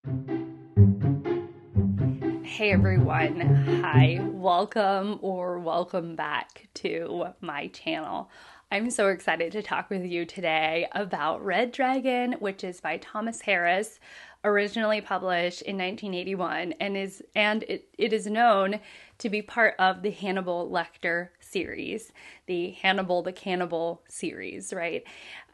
Hey everyone, hi, welcome back to my channel. I'm so excited to talk with you today about Red Dragon, which is by Thomas Harris, originally published in 1981 it is known to be part of the Hannibal Lecter series, the Hannibal the Cannibal series, right?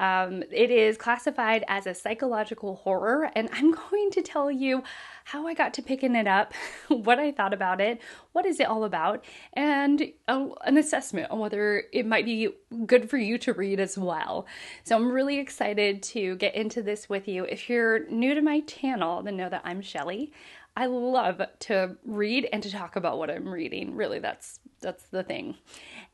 It is classified as a psychological horror, and I'm going to tell you how I got to picking it up, what I thought about it, what is it all about, and an assessment on whether it might be good for you to read as well. So I'm really excited to get into this with you. If you're new to my channel, then know that I'm Shelly. I love to read and to talk about what I'm reading. Really, that's the thing.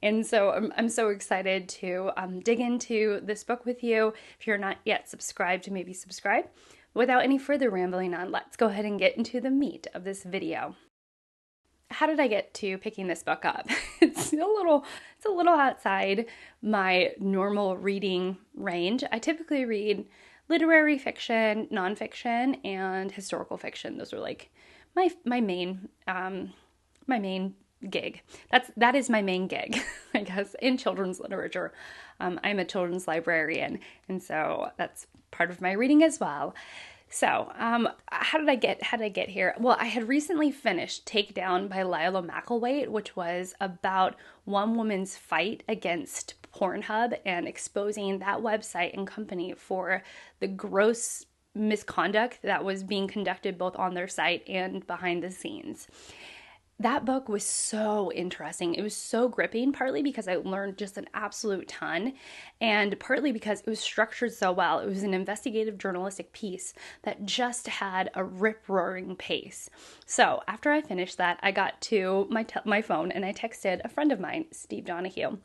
And so I'm so excited to dig into this book with you. If you're not yet subscribed, maybe subscribe. Without any further rambling on, let's go ahead and get into the meat of this video. How did I get to picking this book up? It's a little outside my normal reading range. I typically read literary fiction, nonfiction, and historical fiction. Those are like my main gig. That is my main gig, I guess, in children's literature. I'm a children's librarian, and so that's part of my reading as well. So, how did I get here? Well, I had recently finished Takedown by Lila McElwaite, which was about one woman's fight against Pornhub and exposing that website and company for the gross misconduct that was being conducted both on their site and behind the scenes. That book was so interesting. It was so gripping, partly because I learned just an absolute ton, and partly because it was structured so well. It was an investigative journalistic piece that just had a rip-roaring pace. So after I finished that, I got to my phone and I texted a friend of mine, Steve Donahue.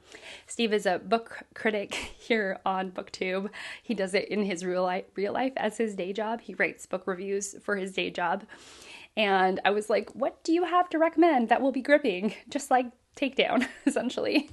Steve is a book critic here on BookTube. He does it in his real life as his day job. He writes book reviews for his day job. And I was like, what do you have to recommend that will be gripping? Just like Takedown, essentially.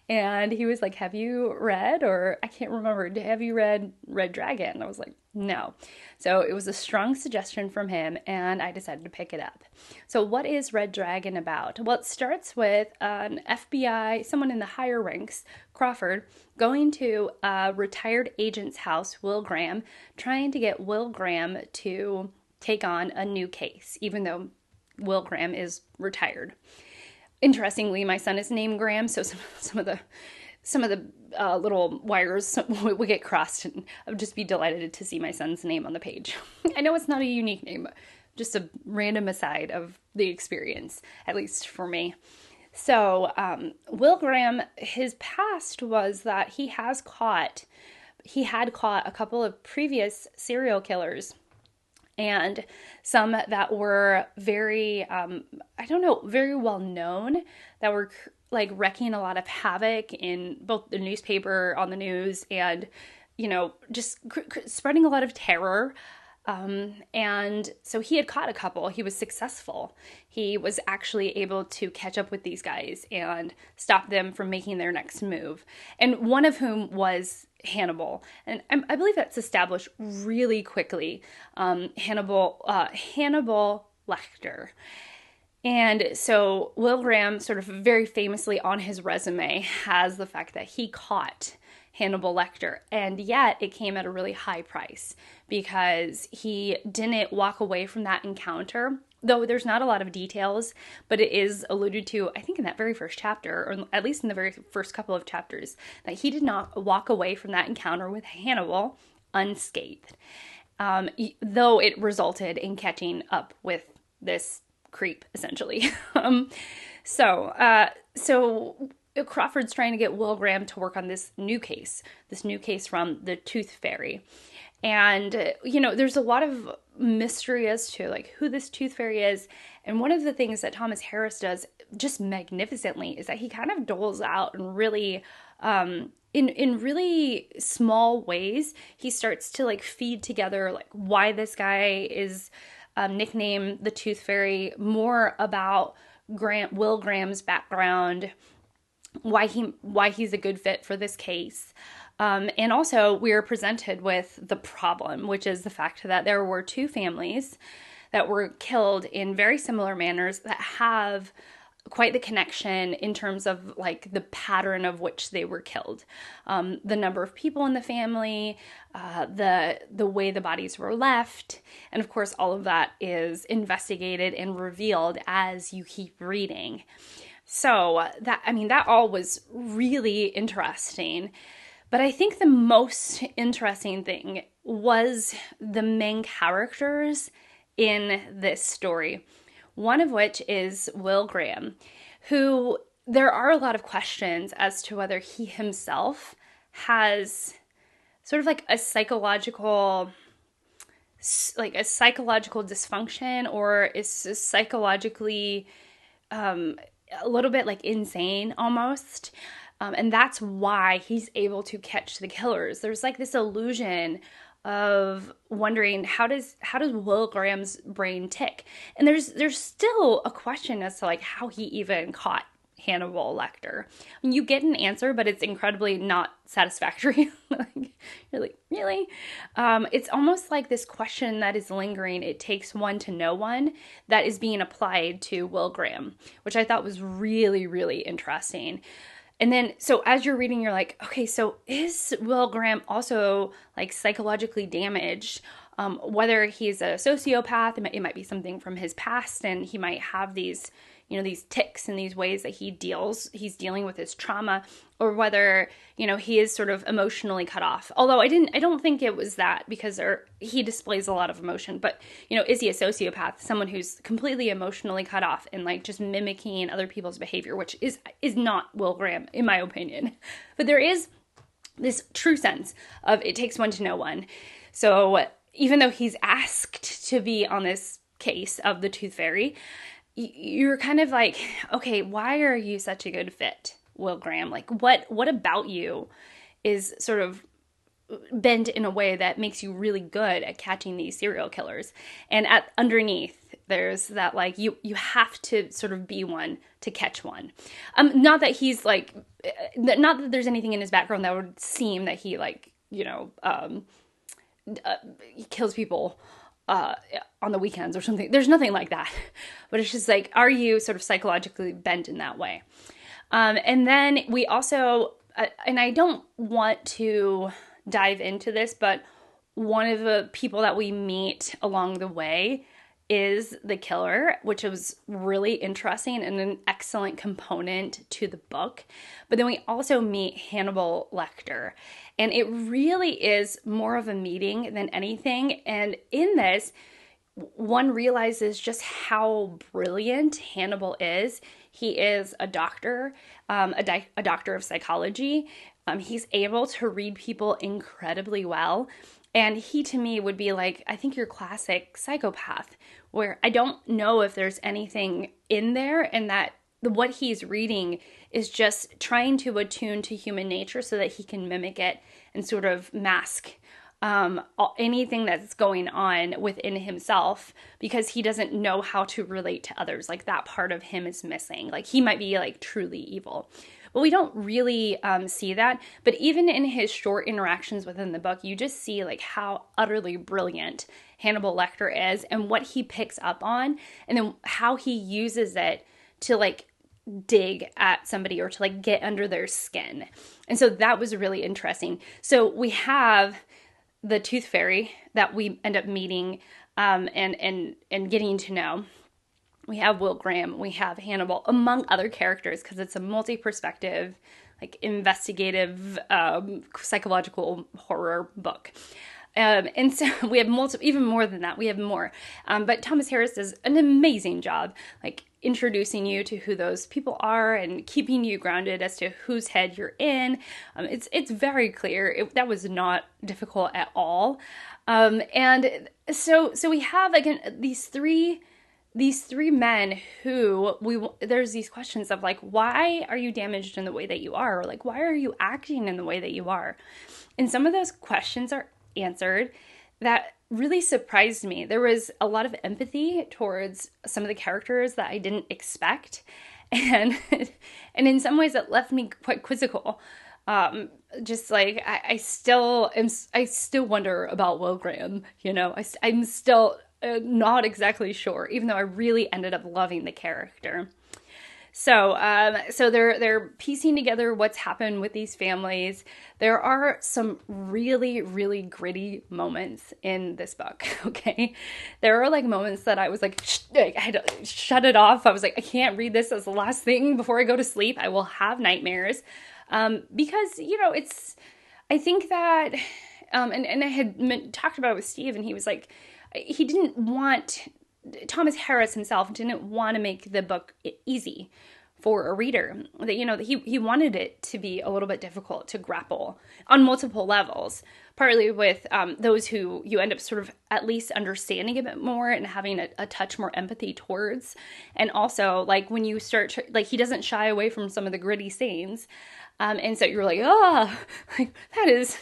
And he was like, have you read, or I can't remember, have you read Red Dragon? And I was like, no. So it was a strong suggestion from him, and I decided to pick it up. So what is Red Dragon about? Well, it starts with an FBI, someone in the higher ranks, Crawford, going to a retired agent's house, Will Graham, trying to get Will Graham to take on a new case, even though Will Graham is retired. Interestingly, my son is named Graham, so some of the little wires will get crossed, and I would just be delighted to see my son's name on the page. I know it's not a unique name, just a random aside of the experience, at least for me. So Will Graham, his past was that he had caught a couple of previous serial killers, and some that were very, very well known, that were like wreaking a lot of havoc in both the newspaper, on the news, and, just spreading a lot of terror. And so he had caught a couple. He was successful. He was actually able to catch up with these guys and stop them from making their next move. And one of whom was Hannibal. And I believe that's established really quickly. Hannibal Lecter. And so Will Graham, sort of very famously on his resume, has the fact that he caught Hannibal Lecter, and yet it came at a really high price because he didn't walk away from that encounter, though there's not a lot of details, but it is alluded to, I think, in that very first chapter, or at least in the very first couple of chapters, that he did not walk away from that encounter with Hannibal unscathed, though it resulted in catching up with this creep, essentially. So Crawford's trying to get Will Graham to work on this new case from the Tooth Fairy. And, there's a lot of mystery as to like who this Tooth Fairy is. And one of the things that Thomas Harris does just magnificently is that he kind of doles out and really, in really small ways, he starts to like feed together like why this guy is nicknamed the Tooth Fairy, more about Will Graham's background, why he's a good fit for this case, And also, we are presented with the problem, which is the fact that there were two families that were killed in very similar manners that have quite the connection in terms of like the pattern of which they were killed, the number of people in the family, the way the bodies were left, and of course all of that is investigated and revealed as you keep reading. So that all was really interesting. But I think the most interesting thing was the main characters in this story. One of which is Will Graham, who there are a lot of questions as to whether he himself has sort of like a psychological dysfunction, or is psychologically a little bit like insane almost. And that's why he's able to catch the killers. There's like this illusion of wondering how does Will Graham's brain tick, and there's still a question as to like how he even caught Hannibal Lecter. I mean, you get an answer, but it's incredibly not satisfactory. You're like, really? It's almost like this question that is lingering. It takes one to know one that is being applied to Will Graham, which I thought was really, really interesting. And then, so as you're reading, you're like, okay, so is Will Graham also like psychologically damaged? Whether he's a sociopath, it might be something from his past, and he might have these, these tics and these ways that he's dealing with his trauma, or whether, he is sort of emotionally cut off. Although I don't think it was that, because he displays a lot of emotion, but, is he a sociopath? Someone who's completely emotionally cut off and like just mimicking other people's behavior, which is not Will Graham, in my opinion. But there is this true sense of it takes one to know one. So even though he's asked to be on this case of the Tooth Fairy, you're kind of like, okay, why are you such a good fit, Will Graham? Like, what about you is sort of bent in a way that makes you really good at catching these serial killers? And underneath, there's that, like, you have to sort of be one to catch one. Not that he's like, not that there's anything in his background that would seem that he like, he kills people on the weekends or something. There's nothing like that. But it's just like, are you sort of psychologically bent in that way? And then we also, and I don't want to dive into this, but one of the people that we meet along the way is the killer, which was really interesting and an excellent component to the book. But then we also meet Hannibal Lecter, and it really is more of a meeting than anything. And in this, one realizes just how brilliant Hannibal is. He is a doctor, a doctor of psychology. He's able to read people incredibly well. And he, to me, would be like, I think your classic psychopath, where I don't know if there's anything in there, and that what he's reading is just trying to attune to human nature so that he can mimic it and sort of mask anything that's going on within himself, because he doesn't know how to relate to others. Like, that part of him is missing. Like, he might be like truly evil. But we don't really see that. But even in his short interactions within the book, you just see like how utterly brilliant Hannibal Lecter is and what he picks up on, and then how he uses it to like dig at somebody or to like get under their skin. And so that was really interesting. So we have the Tooth Fairy that we end up meeting and getting to know. We have Will Graham, we have Hannibal, among other characters, because it's a multi-perspective, like investigative, psychological horror book. And so we have even more than that. We have more. But Thomas Harris does an amazing job, like introducing you to who those people are and keeping you grounded as to whose head you're in. It's very clear. That was not difficult at all. And so we have again these three men who there's these questions of like, why are you damaged in the way that you are? Or like, why are you acting in the way that you are? And some of those questions are answered that really surprised me. There was a lot of empathy towards some of the characters that I didn't expect. And in some ways it left me quite quizzical. Just like I still wonder about Will Graham. I'm still not exactly sure, even though I really ended up loving the character. So they're piecing together what's happened with these families. There are some really, really gritty moments in this book. Okay, there are like moments that I was like, I had to shut it off. I was like, I can't read this as the last thing before I go to sleep. I will have nightmares, because it's. I think that, and I had talked about it with Steve, and he was like, he didn't want. Thomas Harris himself didn't want to make the book easy for a reader. That he wanted it to be a little bit difficult to grapple on multiple levels. Partly with those who you end up sort of at least understanding a bit more and having a touch more empathy towards, and also like when you start to, like, he doesn't shy away from some of the gritty scenes, and so you're like, like, that is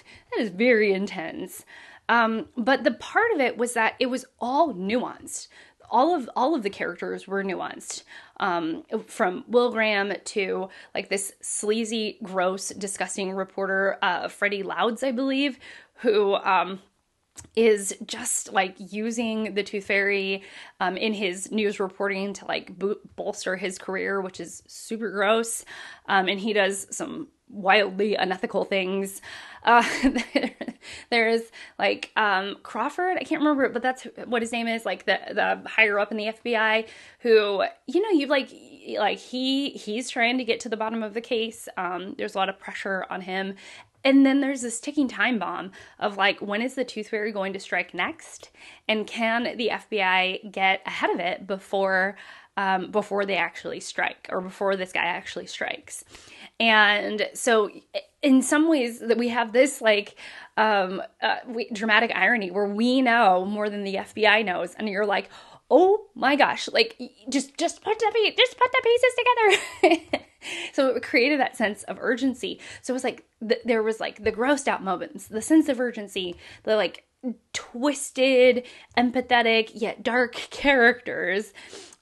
very intense. But the part of it was that it was all nuanced. All of the characters were nuanced, from Will Graham to like this sleazy, gross, disgusting reporter, Freddie Louds, I believe, who is just like using the Tooth Fairy in his news reporting to like bolster his career, which is super gross. And he does some wildly unethical things. There's like Crawford, I can't remember, but that's what his name is, like the higher up in the FBI, who you like he's trying to get to the bottom of the case. There's a lot of pressure on him. And then there's this ticking time bomb of like, when is the Tooth Fairy going to strike next? And can the FBI get ahead of it before they actually strike, or before this guy actually strikes? And so in some ways that we have this like dramatic irony where we know more than the FBI knows, and you're like, oh my gosh, like just put the pieces together. So it created that sense of urgency. So it was like there was like the grossed out moments, the sense of urgency, the like twisted, empathetic yet dark characters.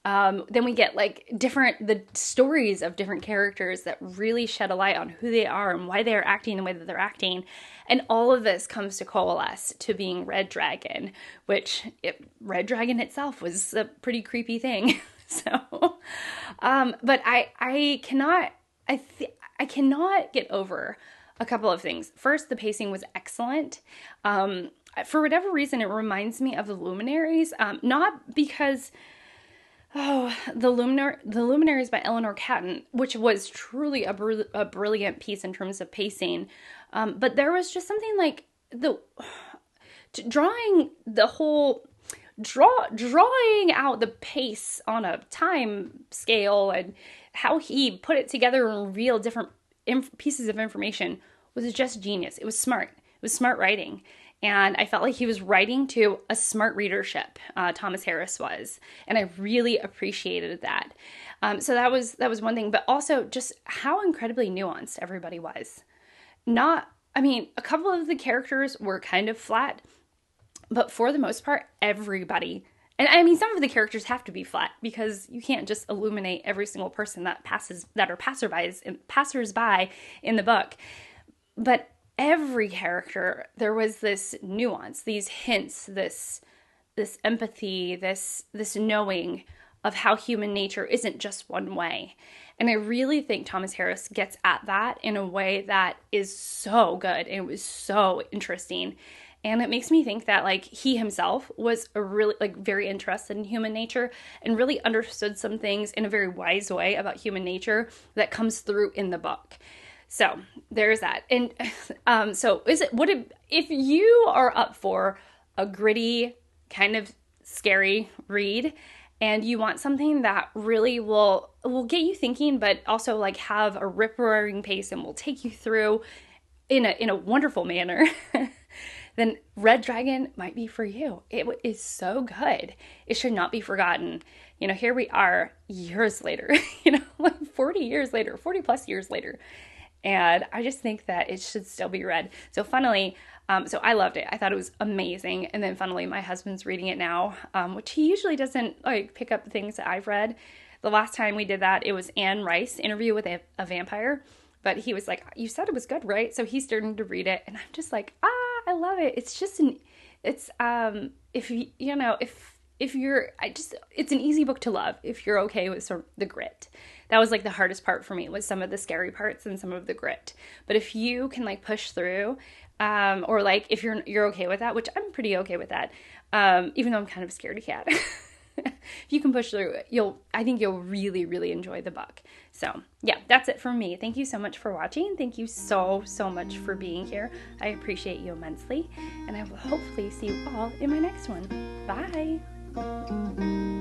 Then we get like the stories of different characters that really shed a light on who they are and why they are acting the way that they're acting. And all of this comes to coalesce to being Red Dragon, which Red Dragon itself was a pretty creepy thing. So, but I cannot get over a couple of things. First, the pacing was excellent. For whatever reason, it reminds me of the Luminaries, not because... The Luminaries by Eleanor Catton, which was truly a brilliant piece in terms of pacing. But there was just something like drawing out the pace on a time scale, and how he put it together and revealed different pieces of information was just genius. It was smart. It was smart writing. And I felt like he was writing to a smart readership, Thomas Harris was. And I really appreciated that. So that was one thing. But also just how incredibly nuanced everybody was. A couple of the characters were kind of flat. But for the most part, everybody... And I mean, some of the characters have to be flat, because you can't just illuminate every single person that are passersby in the book. But every character, there was this nuance, these hints, this empathy, this knowing of how human nature isn't just one way. And I really think Thomas Harris gets at that in a way that is so good. And it was so interesting. And it makes me think that like he himself was a really like very interested in human nature and really understood some things in a very wise way about human nature that comes through in the book. So there's that. And if you are up for a gritty, kind of scary read, and you want something that really will get you thinking, but also like have a rip-roaring pace and will take you through in a wonderful manner, then Red Dragon might be for you. It is so good. It should not be forgotten. Here we are years later, like 40 plus years later. And I just think that it should still be read. So funnily, so I loved it. I thought it was amazing. And then funnily, my husband's reading it now, which he usually doesn't like pick up things that I've read. The last time we did that, it was Anne Rice, Interview with a Vampire, but he was like, you said it was good, right? So he's starting to read it, and I'm just like, I love it. It's just if you know, if you're, it's an easy book to love if you're okay with sort of the grit. That was like the hardest part for me, was some of the scary parts and some of the grit. But if you can like push through, or like if you're okay with that, which I'm pretty okay with that, even though I'm kind of a scaredy cat. If you can push through it, I think you'll really, really enjoy the book. So yeah, that's it for me. Thank you so much for watching. Thank you so much for being here. I appreciate you immensely, and I will hopefully see you all in my next one. Bye.